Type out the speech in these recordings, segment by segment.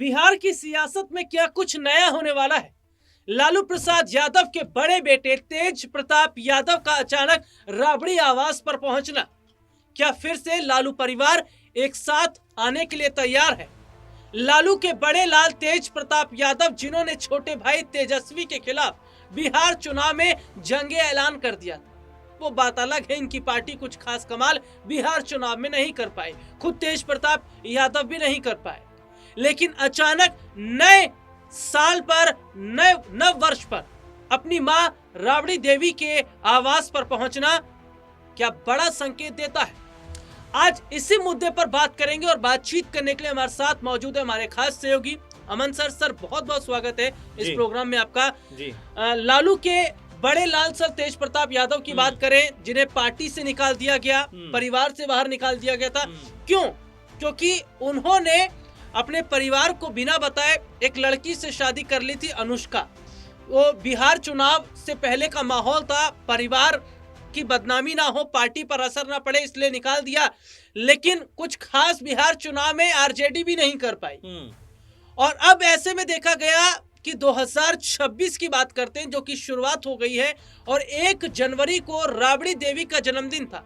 बिहार की सियासत में क्या कुछ नया होने वाला है? लालू प्रसाद यादव के बड़े बेटे तेज प्रताप यादव का अचानक राबड़ी आवास पर पहुंचना, क्या फिर से लालू परिवार एक साथ आने के लिए तैयार है? लालू के बड़े लाल तेज प्रताप यादव, जिन्होंने छोटे भाई तेजस्वी के खिलाफ बिहार चुनाव में जंग ऐलान कर दिया था, वो बात अलग है। इनकी पार्टी कुछ खास कमाल बिहार चुनाव में नहीं कर पाई, खुद तेज प्रताप यादव भी नहीं कर पाए। लेकिन अचानक नए साल पर, नए नव वर्ष पर अपनी मां राबड़ी देवी के आवास पर पहुंचना क्या बड़ा संकेत देता है? आज इसी मुद्दे पर बात करेंगे और बातचीत करने के लिए हमारे साथ मौजूद है हमारे खास सहयोगी अमन सर। सर, बहुत बहुत स्वागत है इस प्रोग्राम में आपका। जी। लालू के बड़े लाल सर तेज प्रताप यादव की बात करें, जिन्हें पार्टी से निकाल दिया गया, परिवार से बाहर निकाल दिया गया था। क्यों? क्योंकि उन्होंने अपने परिवार को बिना बताए एक लड़की से शादी कर ली थी, अनुष्का। वो बिहार चुनाव से पहले का माहौल था, परिवार की बदनामी ना हो, पार्टी पर असर ना पड़े, इसलिए निकाल दिया। लेकिन कुछ खास बिहार चुनाव में आरजेडी भी नहीं कर पाई। और अब ऐसे में देखा गया कि 2026 की बात करते हैं, जो कि शुरुआत हो गई है, और 1 जनवरी को राबड़ी देवी का जन्मदिन था।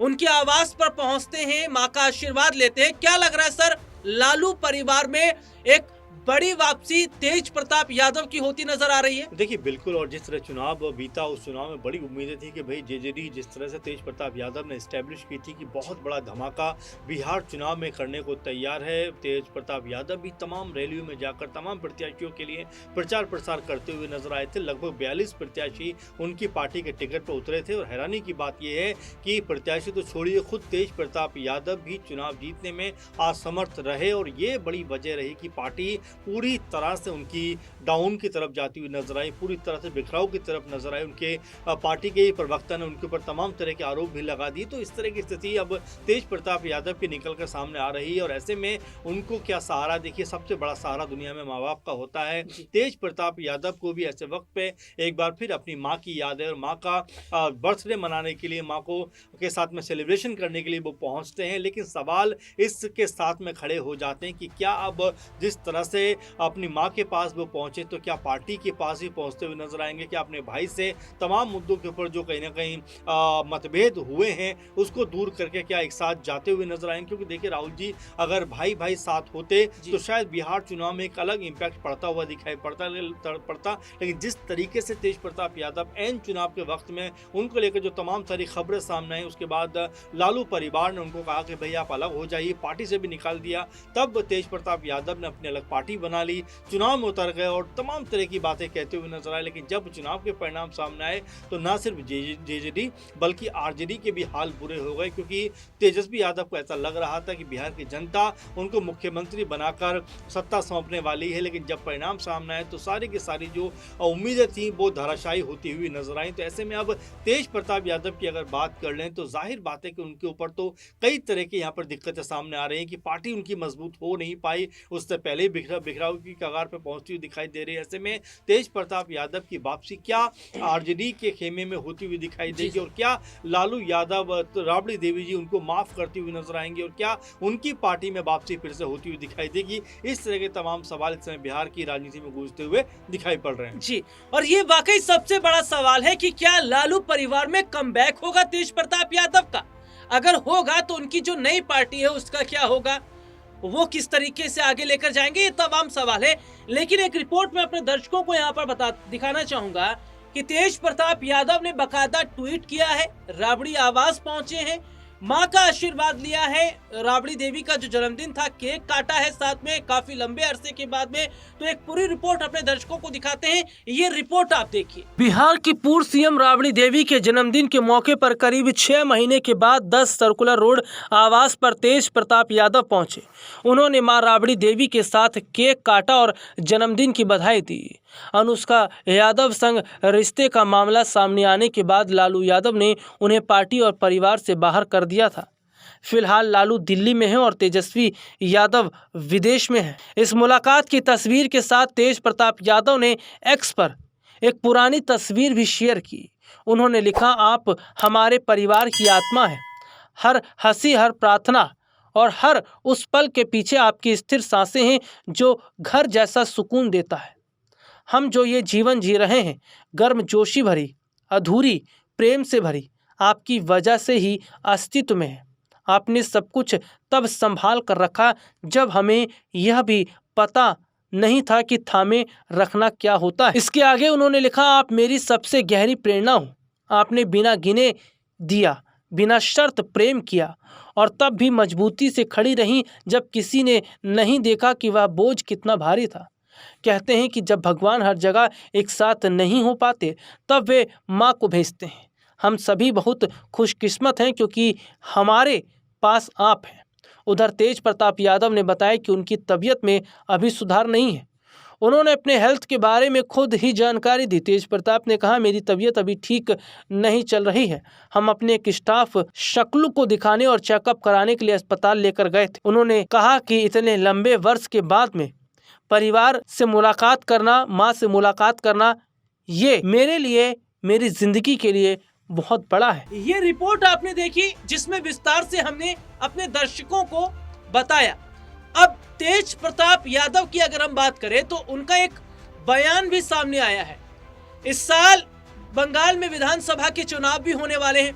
उनके आवास पर पहुंचते हैं, मां का आशीर्वाद लेते हैं। क्या लग रहा है सर, लालू परिवार में एक बड़ी वापसी तेज प्रताप यादव की होती नजर आ रही है? देखिए, बिल्कुल। और जिस तरह चुनाव बीता, उस चुनाव में बड़ी उम्मीदें थी कि भाई जेजेडी जिस तरह से तेज प्रताप यादव ने एस्टेब्लिश की थी कि बहुत बड़ा धमाका बिहार चुनाव में करने को तैयार है। तेज प्रताप यादव भी तमाम रैलियों में जाकर तमाम प्रत्याशियों के लिए प्रचार प्रसार करते हुए नजर आए थे। लगभग 42 प्रत्याशी उनकी पार्टी के टिकट पर उतरे थे। और हैरानी की बात यह है कि प्रत्याशी तो छोड़िए, खुद तेज प्रताप यादव भी चुनाव जीतने में असमर्थ रहे। और ये बड़ी वजह रही कि पार्टी पूरी तरह से उनकी डाउन की तरफ जाती हुई नजर आई, पूरी तरह से बिखराव की तरफ नजर आई। उनके पार्टी के प्रवक्ता ने उनके ऊपर तमाम तरह के आरोप भी लगा दिए। तो इस तरह की स्थिति अब तेज प्रताप यादव की निकल कर सामने आ रही है। और ऐसे में उनको क्या सहारा? देखिए, सबसे बड़ा सहारा दुनिया में माँ बाप का होता है। तेज प्रताप यादव को भी ऐसे वक्त पे एक बार फिर अपनी माँ की याद है, और माँ का बर्थडे मनाने के लिए, माँ को के साथ में सेलिब्रेशन करने के लिए वो पहुंचते हैं। लेकिन सवाल इसके साथ में खड़े हो जाते हैं कि क्या अब जिस तरह से अपनी मां के पास वो पहुंचे, तो क्या पार्टी के पास भी पहुंचते हुए नजर आएंगे? क्या अपने भाई से तमाम मुद्दों के ऊपर जो कहीं ना कहीं मतभेद हुए हैं, उसको दूर करके क्या एक साथ जाते हुए नजर आएंगे? क्योंकि देखिए राहुल जी, अगर भाई भाई साथ होते तो शायद बिहार चुनाव में एक अलग इंपैक्ट पड़ता हुआ दिखाई पड़ता। लेकिन जिस तरीके से तेज प्रताप यादव एन चुनाव के वक्त में उनको लेकर जो तमाम सारी खबरें सामने आई, उसके बाद लालू परिवार ने उनको कहा कि भाई आप अलग हो जाइए, पार्टी से भी निकाल दिया। तब तेज प्रताप यादव ने अपनी अलग पार्टी बना ली, चुनाव में उतर गए और तमाम तरह की बातें कहते हुए नजर आए। लेकिन जब चुनाव के परिणाम सामने आए तो ना सिर्फ जेजेडी बल्कि आरजेडी के भी हाल बुरे हो गए, क्योंकि तेजस्वी यादव को ऐसा लग रहा था कि बिहार की जनता उनको मुख्यमंत्री बनाकर सत्ता सौंपने वाली है। लेकिन जब परिणाम सामने आए तो सारी की सारी जो उम्मीदें थी वो धराशायी होती हुई नजर आई। तो ऐसे में अब तेज प्रताप यादव की अगर बात कर लें तो जाहिर बात है कि उनके ऊपर तो कई तरह की यहाँ पर दिक्कतें सामने आ रही हैं कि पार्टी उनकी मजबूत हो नहीं पाई, उससे पहले बिखराव की कगार पर पहुंचती हुई दिखाई दे रही है। ऐसे में तेज प्रताप यादव की वापसी क्या आरजेडी के खेमे में होती हुई दिखाई देगी, और क्या लालू यादव, राबड़ी देवी जी उनको माफ करती हुई नजर आएंगे, और क्या उनकी पार्टी में वापसी फिर से होती हुई दिखाई देगी? इस तरह के तमाम सवाल इस समय बिहार की राजनीति में गूंजते हुए दिखाई पड़ रहे हैं। जी, और ये वाकई सबसे बड़ा सवाल है कि क्या लालू परिवार में कमबैक होगा तेज प्रताप यादव का? अगर होगा तो उनकी जो नई पार्टी है उसका क्या होगा, वो किस तरीके से आगे लेकर जाएंगे, ये तमाम सवाल है। लेकिन एक रिपोर्ट में अपने दर्शकों को यहाँ पर दिखाना चाहूंगा कि तेज प्रताप यादव ने बकायदा ट्वीट किया है, राबड़ी आवास पहुंचे हैं, मां का आशीर्वाद लिया है, राबड़ी देवी का जो जन्मदिन था केक काटा है साथ में, काफी लंबे अरसे के बाद में। तो एक पूरी रिपोर्ट अपने दर्शकों को दिखाते हैं, ये रिपोर्ट आप देखिए। बिहार की पूर्व सीएम राबड़ी देवी के जन्मदिन के मौके पर करीब 6 महीने के बाद 10 सर्कुलर रोड आवास पर तेज प्रताप यादव पहुंचे। उन्होंने मां राबड़ी देवी के साथ केक काटा और जन्मदिन की बधाई दी। अनुष्का यादव संग रिश्ते का मामला सामने आने के बाद लालू यादव ने उन्हें पार्टी और परिवार से बाहर कर दिया था। फिलहाल लालू दिल्ली में हैं और तेजस्वी यादव विदेश में हैं। इस मुलाकात की तस्वीर के साथ तेज प्रताप यादव ने एक्स पर एक पुरानी तस्वीर भी शेयर की। उन्होंने लिखा, आप हमारे परिवार की आत्मा हैं, हर हंसी हर प्रार्थना और हर उस पल के पीछे आपकी स्थिर सांसें हैं जो घर जैसा सुकून देता है। हम जो ये जीवन जी रहे हैं, गर्मजोशी भरी, अधूरी, प्रेम से भरी, आपकी वजह से ही अस्तित्व में है। आपने सब कुछ तब संभाल कर रखा जब हमें यह भी पता नहीं था कि थामे रखना क्या होता है। इसके आगे उन्होंने लिखा, आप मेरी सबसे गहरी प्रेरणा हो। आपने बिना गिने दिया, बिना शर्त प्रेम किया और तब भी मजबूती से खड़ी रहीं जब किसी ने नहीं देखा कि वह बोझ कितना भारी था। कहते हैं कि जब भगवान हर जगह एक साथ नहीं हो पाते तब वे माँ को भेजते हैं। हम सभी बहुत खुशकिस्मत हैं क्योंकि हमारे पास आप हैं। उधर तेज प्रताप यादव ने बताया कि उनकी तबीयत में अभी सुधार नहीं है। उन्होंने अपने हेल्थ के बारे में खुद ही जानकारी दी। तेज प्रताप ने कहा, मेरी तबीयत अभी ठीक नहीं चल रही है। हम अपने एक स्टाफ शक्लू को दिखाने और चेकअप कराने के लिए अस्पताल लेकर गए थे। उन्होंने कहा कि इतने लंबे वर्ष के बाद में परिवार से मुलाकात करना, माँ से मुलाकात करना, ये मेरे लिए, मेरी जिंदगी के लिए बहुत बड़ा है। ये रिपोर्ट आपने देखी जिसमें विस्तार से हमने अपने दर्शकों को बताया। अब तेज प्रताप यादव की अगर हम बात करें तो उनका एक बयान भी सामने आया है। इस साल बंगाल में विधानसभा के चुनाव भी होने वाले हैं।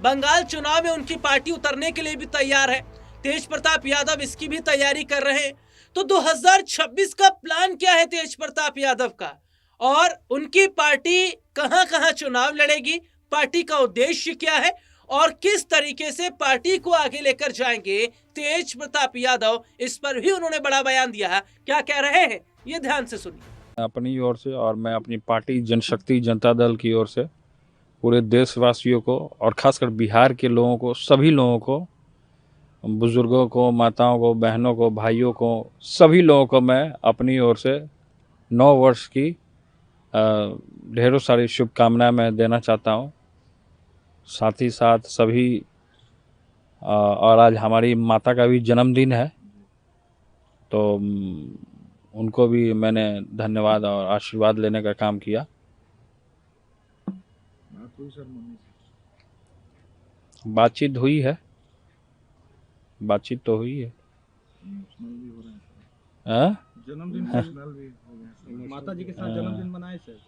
बंगाल चुनाव में उनकी पार्टी उतरने के लिए भी तैयार है। तेज प्रताप यादव इसकी भी तैयारी कर रहे हैं। तो 2026 का प्लान क्या है तेज प्रताप यादव का, और उनकी पार्टी कहां-कहां चुनाव लड़ेगी, पार्टी का उद्देश्य क्या है और किस तरीके से पार्टी को आगे लेकर जाएंगे तेज प्रताप यादव, इस पर भी उन्होंने बड़ा बयान दिया है। क्या कह रहे हैं ये ध्यान से सुनिए। अपनी ओर से और मैं अपनी पार्टी जनशक्ति जनता दल की ओर से पूरे देशवासियों को और खासकर बिहार के लोगों को, सभी लोगों को, बुजुर्गों को, माताओं को, बहनों को, भाइयों को, सभी लोगों को मैं अपनी ओर से 9 वर्ष की ढेरों सारी शुभकामनाएं मैं देना चाहता हूं। साथ ही साथ सभी और आज हमारी माता का भी जन्मदिन है, तो उनको भी मैंने धन्यवाद और आशीर्वाद लेने का काम किया। बातचीत हुई है, बातचीत तो हुई है। जन्मदिन माता जी के साथ जन्मदिन मनाए सर?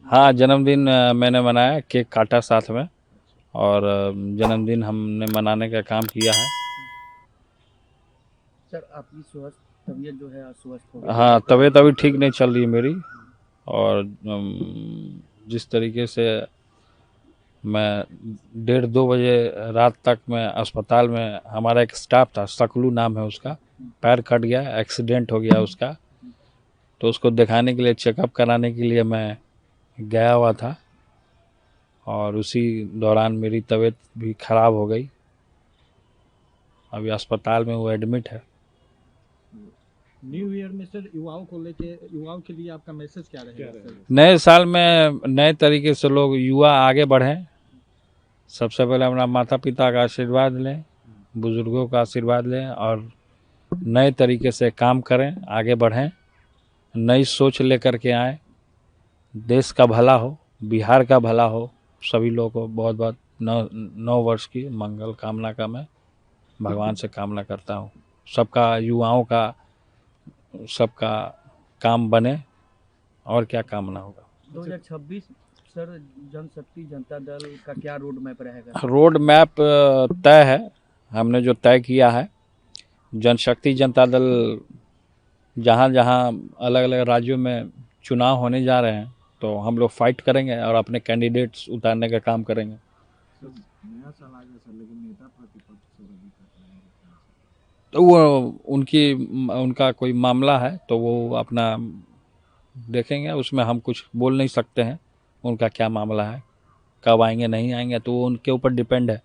हाँ, जन्मदिन मैंने मनाया, केक काटा साथ में और जन्मदिन हमने मनाने का काम किया है। सर आपकी तबीयत जो है अस्वस्थ हो गई? हाँ, तबीयत अभी ठीक नहीं चल रही है मेरी, और जिस तरीके से मैं 1:30-2 बजे रात तक मैं अस्पताल में, हमारा एक स्टाफ था, शकलू नाम है उसका, पैर कट गया, एक्सीडेंट हो गया उसका, तो उसको दिखाने के लिए, चेकअप कराने के लिए मैं गया हुआ था और उसी दौरान मेरी तबीयत भी ख़राब हो गई। अभी अस्पताल में वो एडमिट है। न्यू ईयर में सर युवाओं के लिए आपका मैसेज क्या रहेगा सर? नए साल में नए तरीके से लोग, युवा आगे बढ़ें। सबसे पहले अपना माता पिता का आशीर्वाद लें, बुजुर्गों का आशीर्वाद लें और नए तरीके से काम करें, आगे बढ़ें, नई सोच लेकर के आएँ। देश का भला हो, बिहार का भला हो। सभी लोगों को बहुत बहुत 9 वर्ष की मंगल कामना का मैं भगवान से कामना करता हूँ। सबका, युवाओं का, सबका काम बने, और क्या कामना होगा। 2026 सर जनशक्ति जनता दल का क्या रोड मैप रहेगा? रोड मैप तय है, हमने जो तय किया है। जनशक्ति जनता दल जहाँ जहाँ अलग अलग राज्यों में चुनाव होने जा रहे हैं, तो हम लोग फाइट करेंगे और अपने कैंडिडेट्स उतारने का काम करेंगे। नया साल आ गया सर, लेकिन नेता प्रतिपक्ष तो वो उनका कोई मामला है तो वो अपना देखेंगे, उसमें हम कुछ बोल नहीं सकते हैं। उनका क्या मामला है, कब आएंगे नहीं आएंगे, तो वो उनके ऊपर डिपेंड है।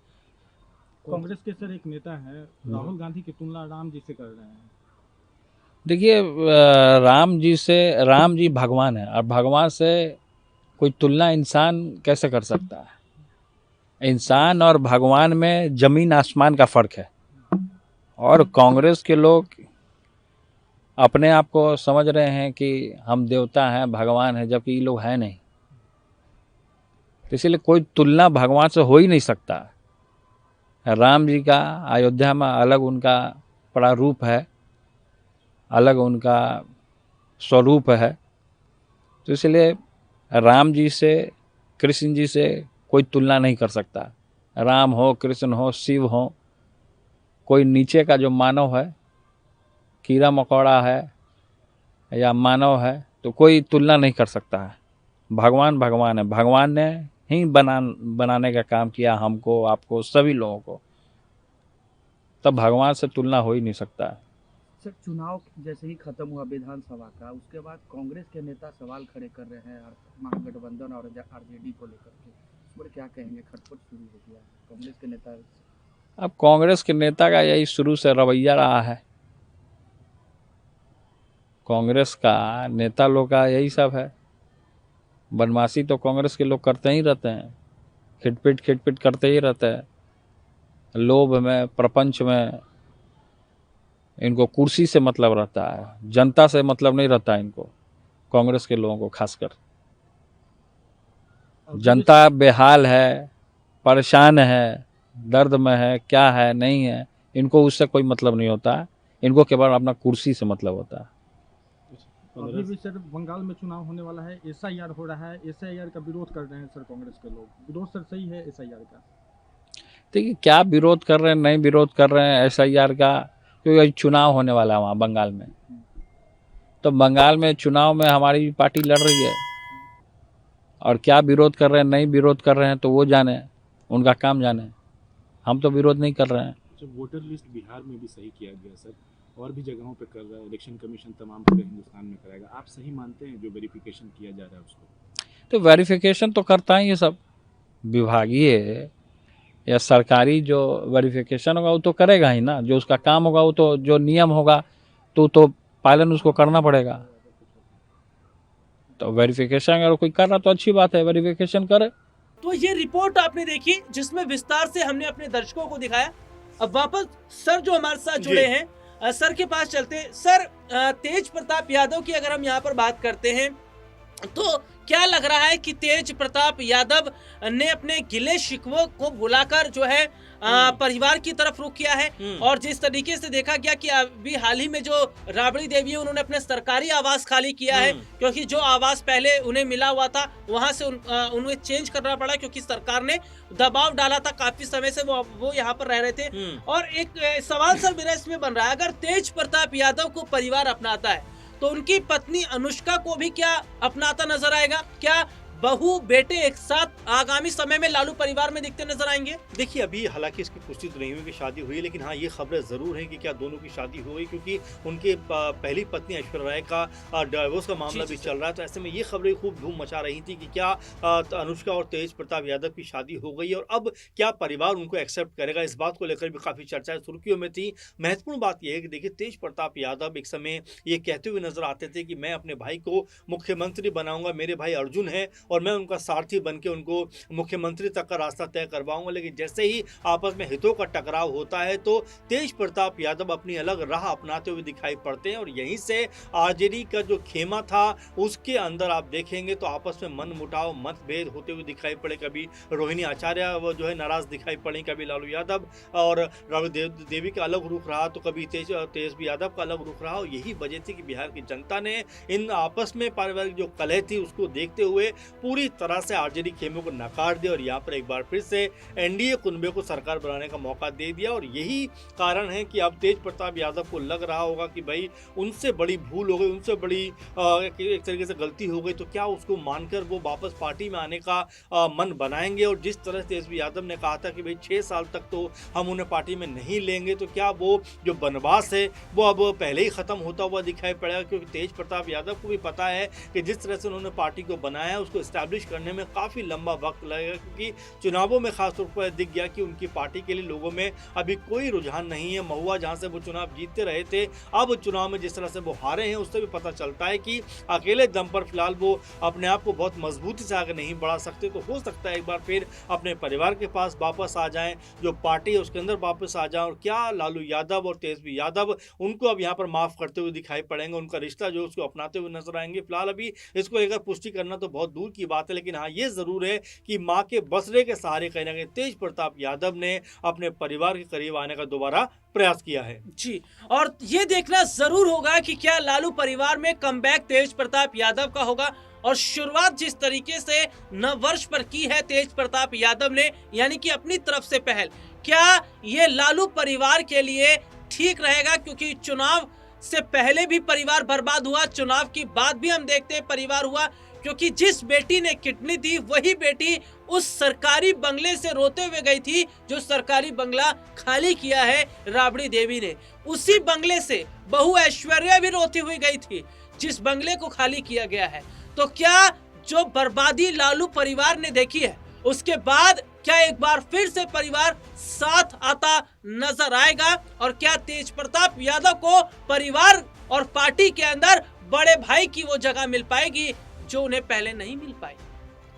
कांग्रेस के सर एक नेता है, राहुल गांधी की तुलना राम जी से कर रहे हैं। देखिए, राम जी भगवान है और भगवान से कोई तुलना इंसान कैसे कर सकता है। इंसान और भगवान में जमीन आसमान का फ़र्क है। और कांग्रेस के लोग अपने आप को समझ रहे हैं कि हम देवता हैं, भगवान हैं, जबकि ये लोग हैं नहीं। तो इसीलिए कोई तुलना भगवान से हो ही नहीं सकता। राम जी का अयोध्या में अलग उनका प्रारूप है, अलग उनका स्वरूप है। तो इसलिए राम जी से, कृष्ण जी से कोई तुलना नहीं कर सकता। राम हो, कृष्ण हो, शिव हो, कोई नीचे का जो मानव है, कीड़ा मकोड़ा है या मानव है, तो कोई तुलना नहीं कर सकता है। भगवान भगवान है, भगवान ने ही बनाने का काम किया, हमको, आपको, सभी लोगों को। तब भगवान से तुलना हो ही नहीं सकता है। सर, चुनाव जैसे ही खत्म हुआ विधानसभा का, उसके बाद कांग्रेस के नेता सवाल खड़े कर रहे हैं महागठबंधन और आरजेडी को लेकर के। इस पर क्या कहेंगे? खटपट शुरू हो गया कांग्रेस के नेता। अब कांग्रेस के नेता का यही शुरू से रवैया रहा है। कांग्रेस का नेता लोग का यही सब है। बदमाशी तो कांग्रेस के लोग करते ही रहते हैं, खिटपिट करते ही रहते हैं। लोभ में, प्रपंच में इनको कुर्सी से मतलब रहता है, जनता से मतलब नहीं रहता इनको, कांग्रेस के लोगों को खासकर। जनता बेहाल है, परेशान है, दर्द में है, क्या है नहीं है, इनको उससे कोई मतलब नहीं होता। इनको केवल अपना कुर्सी से मतलब होता है। अभी भी सर बंगाल में चुनाव होने वाला है, एसआईआर हो रहा है, एसआईआर का विरोध कर रहे हैं सर कांग्रेस के लोग। विरोध सर सही है एसआईआर का? देखिए क्या विरोध कर रहे हैं, नहीं विरोध कर रहे हैं एसआईआर का, क्योंकि चुनाव होने वाला है वहाँ बंगाल में। तो बंगाल में चुनाव में हमारी पार्टी लड़ रही है, और क्या विरोध कर रहे हैं, नहीं विरोध कर रहे हैं, तो वो जाने, उनका काम जाने। हम तो विरोध नहीं कर रहे हैं। वोटर लिस्ट बिहार में भी सही किया गया सर, और भी जगहों पे कर रहा है, इलेक्शन कमीशन तमाम पूरे हिंदुस्तान में कराएगा। आप सही मानते हैं जो वेरिफिकेशन किया जा रहा है उसको? तो वेरिफिकेशन तो करता ही है सब, विभागीय या सरकारी जो वेरिफिकेशन होगा वो तो करेगा ही ना। जो उसका काम होगा वो तो, जो नियम होगा तो पालन उसको करना पड़ेगा। तो वेरिफिकेशन अगर कोई कर रहा तो अच्छी बात है, वेरिफिकेशन करे। तो ये रिपोर्ट आपने देखी जिसमें विस्तार से हमने अपने दर्शकों को दिखाया। अब वापस सर जो हमारे साथ जुड़े हैं, सर के पास चलते हैं। सर, तेज प्रताप यादव की अगर हम यहाँ पर बात करते हैं तो क्या लग रहा है कि तेज प्रताप यादव ने अपने गिले शिकवों को भुलाकर जो है परिवार की तरफ रुख किया है? और जिस तरीके से देखा गया कि अभी हाल ही में जो राबड़ी देवी है उन्होंने अपने सरकारी आवास खाली किया है, क्योंकि जो आवास पहले उन्हें मिला हुआ था वहां से उन्हें चेंज करना पड़ा, क्योंकि सरकार ने दबाव डाला था। काफी समय से वो यहाँ पर रह रहे थे। और एक सवाल सर मेरा इसमें बन रहा है, अगर तेज प्रताप यादव को परिवार अपनाता है तो उनकी पत्नी अनुष्का को भी क्या अपनाता नजर आएगा? क्या बहू बेटे एक साथ आगामी समय में लालू परिवार में दिखते नजर आएंगे? देखिए अभी हालांकि इसकी पुष्टि तो नहीं हुई कि शादी हुई है, लेकिन हाँ ये खबरें जरूर हैं कि क्या दोनों की शादी हो गई, क्योंकि उनके पहली पत्नी ऐश्वर्या राय का डिवोर्स का मामला भी चल रहा है। तो ऐसे में ये खबरें खूब धूम मचा रही थी कि क्या अनुष्का और तेज प्रताप यादव की शादी हो गई और अब क्या परिवार उनको एक्सेप्ट करेगा, इस बात को लेकर भी काफी चर्चाएं सुर्खियों में थी। महत्वपूर्ण बात यह है कि देखिए तेज प्रताप यादव एक समय ये कहते हुए नजर आते थे कि मैं अपने भाई को मुख्यमंत्री बनाऊंगा, मेरे भाई अर्जुन है और मैं उनका सारथी बनके उनको मुख्यमंत्री तक का रास्ता तय करवाऊंगा। लेकिन जैसे ही आपस में हितों का टकराव होता है तो तेज प्रताप यादव अपनी अलग राह अपनाते हुए दिखाई पड़ते हैं, और यहीं से आरजेडी का जो खेमा था उसके अंदर आप देखेंगे तो आपस में मन मुटाव, मतभेद होते हुए दिखाई पड़े। कभी रोहिणी आचार्य वो जो है नाराज दिखाई पड़ी, कभी लालू यादव और राबड़ी देवी का अलग रुख रहा, तो कभी तेज यादव का अलग रुख रहा। और यही वजह थी कि बिहार की जनता ने इन आपस में पारिवारिक जो कलह थी उसको देखते हुए पूरी तरह से आरजेडी खेमे को नकार दिया और यहाँ पर एक बार फिर से एनडीए कुनबे को सरकार बनाने का मौका दे दिया। और यही कारण है कि अब तेज प्रताप यादव को लग रहा होगा कि भाई उनसे बड़ी भूल हो गई, उनसे बड़ी एक तरीके से गलती हो गई, तो क्या उसको मानकर वो वापस पार्टी में आने का मन बनाएंगे। और जिस तरह तेज यादव ने कहा था कि भाई 6 साल तक तो हम उन्हें पार्टी में नहीं लेंगे, तो क्या वो जो बनवास है वो अब पहले ही खत्म होता हुआ दिखाई पड़ेगा। क्योंकि तेज प्रताप यादव को भी पता है कि जिस तरह से उन्होंने पार्टी को बनाया उसको एस्टैब्लिश करने में काफ़ी लंबा वक्त लगेगा, क्योंकि चुनावों में खासतौर पर दिख गया कि उनकी पार्टी के लिए लोगों में अभी कोई रुझान नहीं है। महुआ जहां से वो चुनाव जीतते रहे थे, अब चुनाव में जिस तरह से वो हारे हैं उससे भी पता चलता है कि अकेले दम पर फिलहाल वो अपने आप को बहुत मजबूती से आगे नहीं बढ़ा सकते। तो हो सकता है एक बार फिर अपने परिवार के पास वापस आ जाएं, जो पार्टी है उसके अंदर वापस आ जाएं। और क्या लालू यादव और तेजस्वी यादव उनको अब यहाँ पर माफ करते हुए दिखाई पड़ेंगे, उनका रिश्ता जो उसको अपनाते हुए नजर आएंगे? फिलहाल अभी इसको लेकर पुष्टि करना तो बहुत दूर की की बात है, लेकिन हाँ ये जरूर है कि माँ के बसरे के सहारे कहीं ना कहीं तेज प्रताप यादव ने अपने परिवार के करीब आने का दोबारा प्रयास किया है। जी, और ये देखना जरूर होगा कि क्या लालू परिवार में कमबैक तेज प्रताप यादव का होगा। और शुरुआत जिस तरीके से नववर्ष पर की है तेज प्रताप यादव ने, यानी कि अपनी तरफ से पहल, क्या ये लालू परिवार के लिए ठीक रहेगा? क्योंकि चुनाव से पहले भी परिवार बर्बाद हुआ, चुनाव की बाद भी हम देखते हैं परिवार हुआ, क्योंकि जिस बेटी ने किडनी दी वही बेटी उस सरकारी बंगले से रोते हुए गई थी जो सरकारी बंगला खाली किया है राबड़ी देवी ने। उसी बंगले से बहू ऐश्वर्या भी रोती हुई गई थी जिस बंगले को खाली किया गया है। तो क्या जो बर्बादी लालू परिवार ने देखी है उसके बाद क्या एक बार फिर से परिवार साथ आता नजर आएगा? और क्या तेज प्रताप यादव को परिवार और पार्टी के अंदर बड़े भाई की वो जगह मिल पाएगी जो उन्हें पहले नहीं मिल पाई?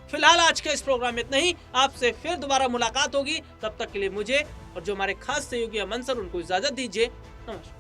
फिलहाल आज के इस प्रोग्राम में इतना ही। आपसे फिर दोबारा मुलाकात होगी, तब तक के लिए मुझे और जो हमारे खास सहयोगी अमन सर उनको इजाजत दीजिए। नमस्कार।